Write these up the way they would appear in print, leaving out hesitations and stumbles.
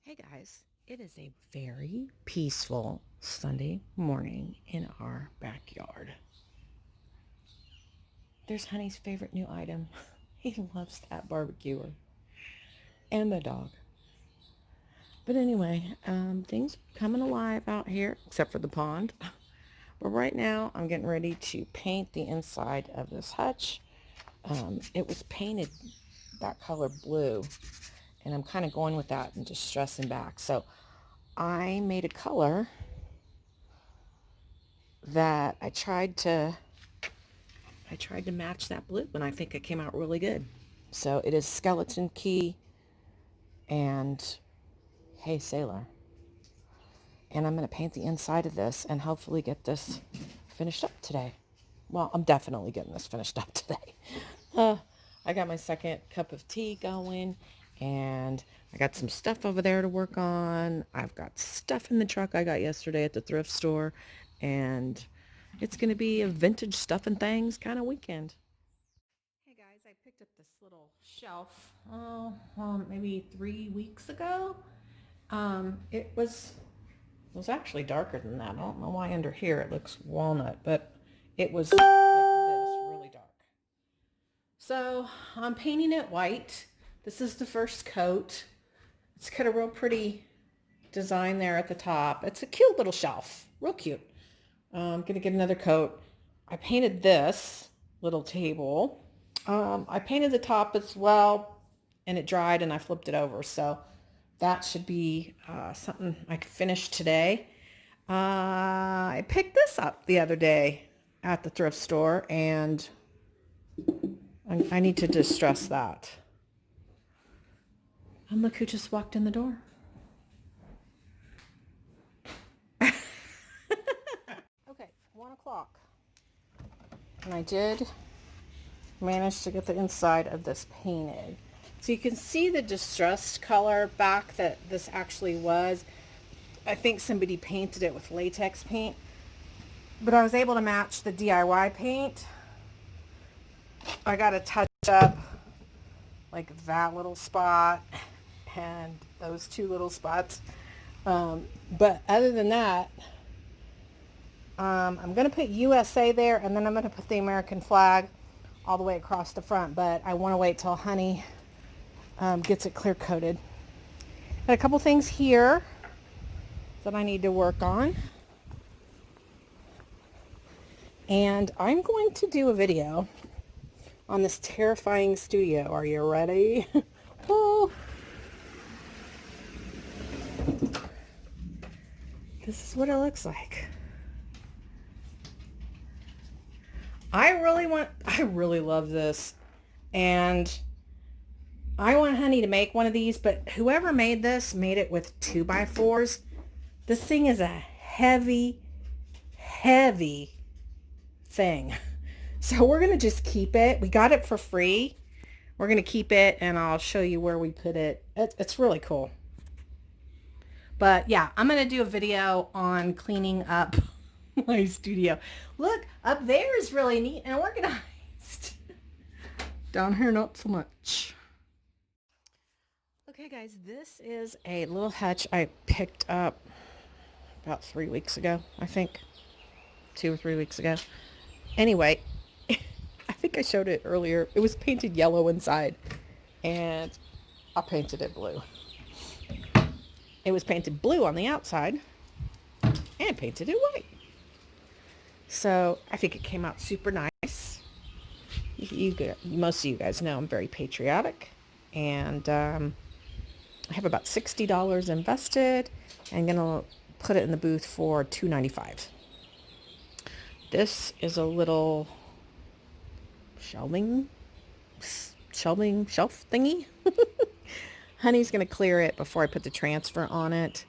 Hey guys, it is a very peaceful Sunday morning in our backyard. There's Honey's favorite new item. He loves that barbecuer and the dog. But anyway, things are coming alive out here, except for the pond. But right now, I'm getting ready to paint the inside of this hutch. It was painted that color blue, and I'm kind of going with that and just stressing back. So I made a color that I tried to match that blue, and I think it came out really good. So it is Skeleton Key and Hey Sailor. And I'm going to paint the inside of this and hopefully get this finished up today. Well, I'm definitely getting this finished up today. I got my second cup of tea going, and I got some stuff over there to work on. I've got stuff in the truck I got yesterday at the thrift store, and it's going to be a vintage stuff and things kind of weekend. Hey guys, I picked up this little shelf, maybe 3 weeks ago. It was actually darker than that. I don't know why under here it looks walnut, but it was like this, really dark. So I'm painting it white. This is the first coat. It's got a real pretty design there at the top. It's a cute little shelf, real cute. I'm going to get another coat. I painted this little table. I painted the top as well, and it dried, and I flipped it over. So that should be something I can finish today. I picked this up the other day at the thrift store, and I need to distress that. And look who just walked in the door. Okay, 1 o'clock. And I did manage to get the inside of this painted. So you can see the distressed color back that this actually was. I think somebody painted it with latex paint, but I was able to match the DIY paint. I got to touch up like that little spot and those two little spots. But other than that, I'm going to put USA there, and then I'm going to put the American flag all the way across the front, but I want to wait till Honey gets it clear coated. Got a couple things here that I need to work on. And I'm going to do a video on this terrifying studio. Are you ready? Oh. This is what it looks like. I really love this. And I want Honey to make one of these, but whoever made this made it with 2x4s. This thing is a heavy, heavy thing. So we're going to just keep it. We got it for free. We're going to keep it, and I'll show you where we put it. It's really cool. But yeah, I'm going to do a video on cleaning up my studio. Look, up there is really neat and organized. Down here, not so much. Okay, guys, this is a little hutch I picked up about 3 weeks ago, I think. 2 or 3 weeks ago. Anyway, I think I showed it earlier. It was painted yellow inside, and I painted it blue. It was painted blue on the outside and painted it white. So I think it came out super nice. Most of you guys know I'm very patriotic, and I have about $60 invested. I'm going to put it in the booth for $2.95. This is a little shelving shelf thingy. Honey's going to clear it before I put the transfer on it.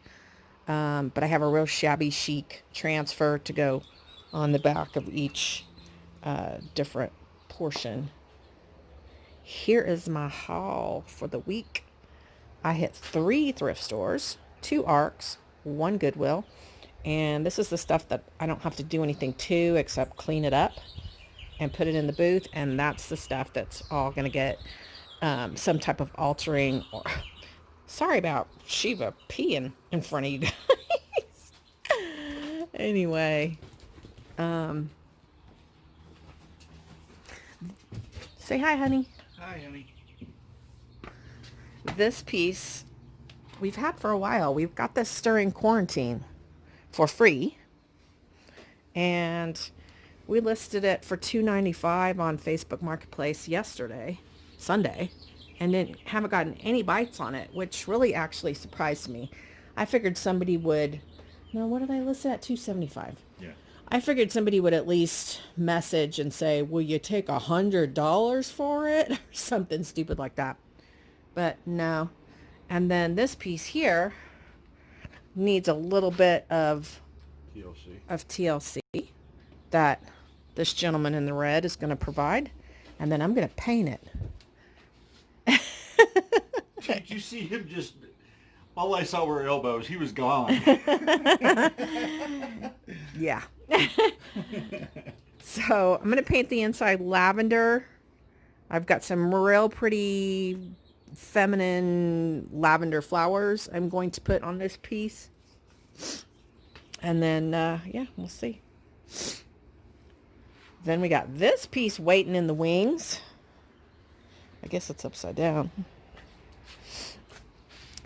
But I have a real shabby chic transfer to go on the back of each different portion. Here is my haul for the week. I hit 3 thrift stores, 2 Arcs, 1 Goodwill, and this is the stuff that I don't have to do anything to except clean it up and put it in the booth, and that's the stuff that's all going to get some type of altering or Sorry about Shiva peeing in front of you guys. Anyway, say hi, honey. Hi, honey. This piece we've had for a while. We've got this during quarantine for free, and we listed it for $2.95 on Facebook Marketplace yesterday, Sunday, and then haven't gotten any bites on it, which really actually surprised me. I figured somebody would. No, what did I list it at? $2.75. Yeah. I figured somebody would at least message and say, "Will you take $100 for it?" or something stupid like that. But no. And then this piece here needs a little bit of TLC that this gentleman in the red is going to provide, and then I'm going to paint it. Did you see him just... All I saw were elbows. He was gone. Yeah. So I'm going to paint the inside lavender. I've got some real pretty feminine lavender flowers I'm going to put on this piece. And then, yeah, we'll see. Then we got this piece waiting in the wings. I guess it's upside down.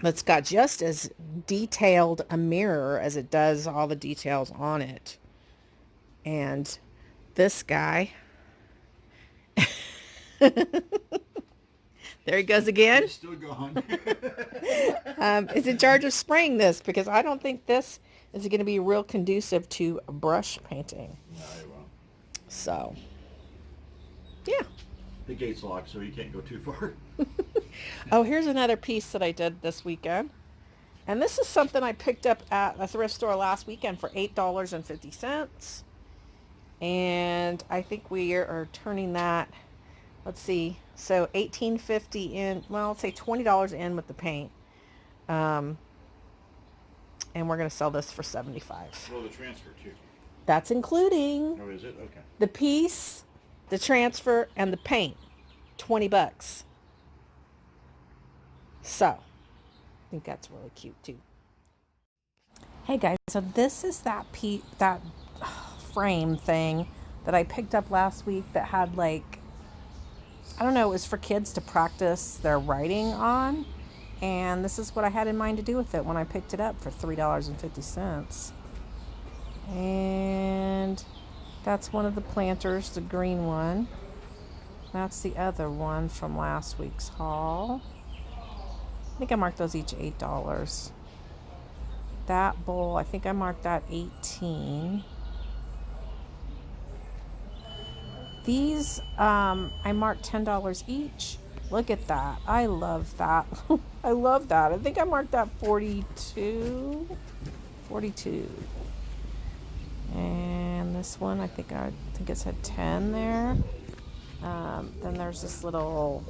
It's got just as detailed a mirror as it does all the details on it. And this guy... There he goes again. He's still gone. Is in charge of spraying this, because I don't think this is going to be real conducive to brush painting. No, it won't. So, yeah. The gate's locked, so you can't go too far. Oh, here's another piece that I did this weekend. And this is something I picked up at a thrift store last weekend for $8.50. And I think we are turning that, let's see, so $18.50 in, well, let's say $20 in with the paint. And we're going to sell this for $75. Well, the transfer too. That's including Oh, is it? Okay. the piece, the transfer, and the paint. $20. So, I think that's really cute too. Hey guys, so this is that frame thing that I picked up last week that had, like, I don't know, it was for kids to practice their writing on. And this is what I had in mind to do with it when I picked it up for $3.50. And that's one of the planters, the green one. That's the other one from last week's haul. I think I marked those each $8. That bowl, I think I marked that $18. These, I marked $10 each. Look at that. I love that. I love that. I think I marked that 42. And this one, I think it said 10 there. Then there's this little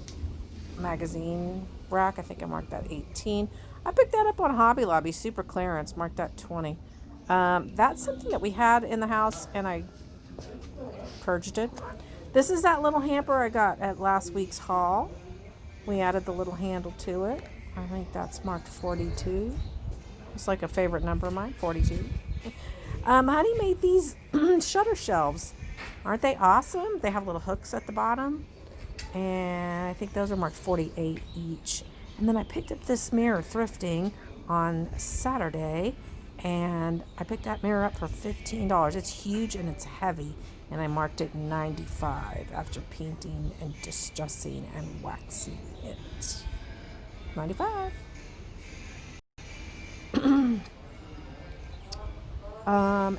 magazine rack. I think I marked that 18. I picked that up on Hobby Lobby, super clearance, marked that 20. That's something that we had in the house, and I purged it. This is that little hamper I got at last week's haul. We added the little handle to it. I think that's marked 42. It's like a favorite number of mine, 42. Honey made these shutter shelves. Aren't they awesome? They have little hooks at the bottom. And I think those are marked 48 each. And then I picked up this mirror thrifting on Saturday. And I picked that mirror up for $15. It's huge and it's heavy. And I marked it $95 after painting and distressing and waxing it. $95.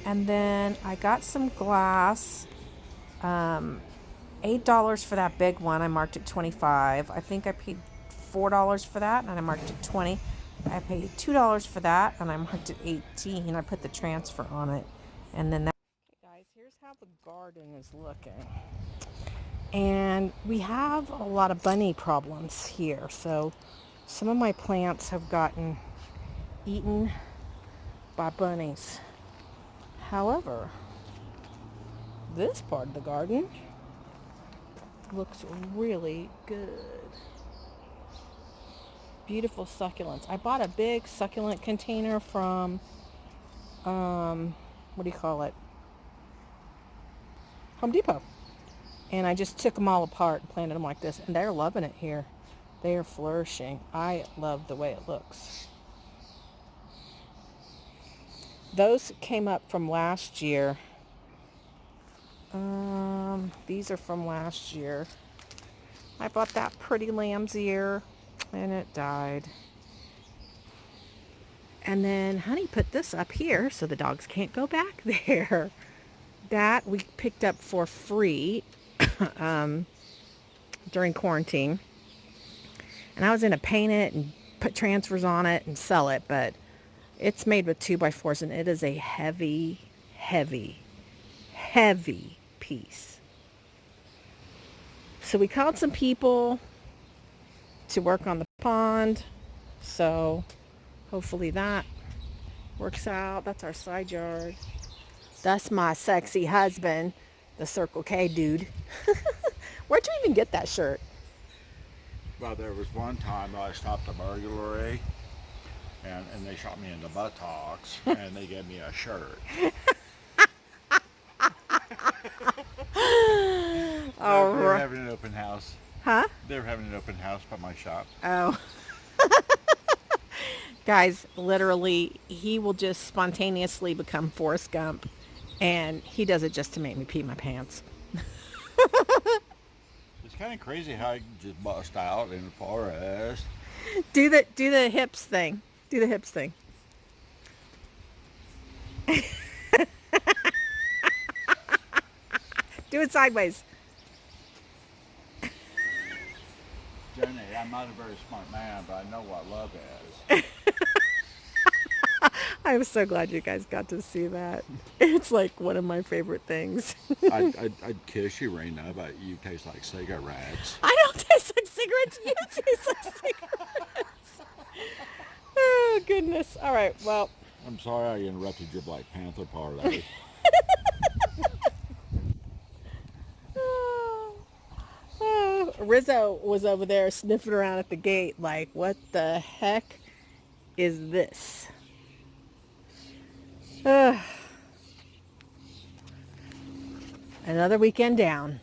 And then I got some glass. $8 for that big one. I marked it $25. I think I paid $4 for that, and I marked it $20. I paid $2 for that, and I marked it $18. I put the transfer on it, and then that. Okay, guys, here's how the garden is looking. And we have a lot of bunny problems here. So some of my plants have gotten eaten by bunnies. However, this part of the garden looks really good. beautiful succulents. I bought a big succulent container from, what do you call it? Home Depot. And I just took them all apart and planted them like this. And they're loving it here. They are flourishing. I love the way it looks. Those came up from last year. These are from last year. I bought that pretty lamb's ear and it died. And then Honey put this up here so the dogs can't go back there. That we picked up for free during quarantine. And I was going to paint it and put transfers on it and sell it, but it's made with 2x4s and it is a heavy, heavy, heavy piece. So we called some people to work on the pond. So hopefully that works out. That's our side yard. That's my sexy husband, the Circle K dude. Where'd you even get that shirt? Well, there was one time I stopped a burglary, and they shot me in the buttocks, and they gave me a shirt. They were having an open house. Huh? They were having an open house by my shop. Oh. Guys, literally, he will just spontaneously become Forrest Gump, and he does it just to make me pee my pants. It's kind of crazy how I can just bust out in the forest. Do the hips thing. Do the hips thing. Do it sideways. Jenny, I'm not a very smart man, but I know what love is. I'm so glad you guys got to see that. It's like one of my favorite things. I'd kiss you, Raina, but you taste like cigarettes. I don't taste like cigarettes. You taste like cigarettes. Oh, goodness. All right, well. I'm sorry I interrupted your Black Panther party. Rizzo was over there sniffing around at the gate like, what the heck is this? Another weekend down.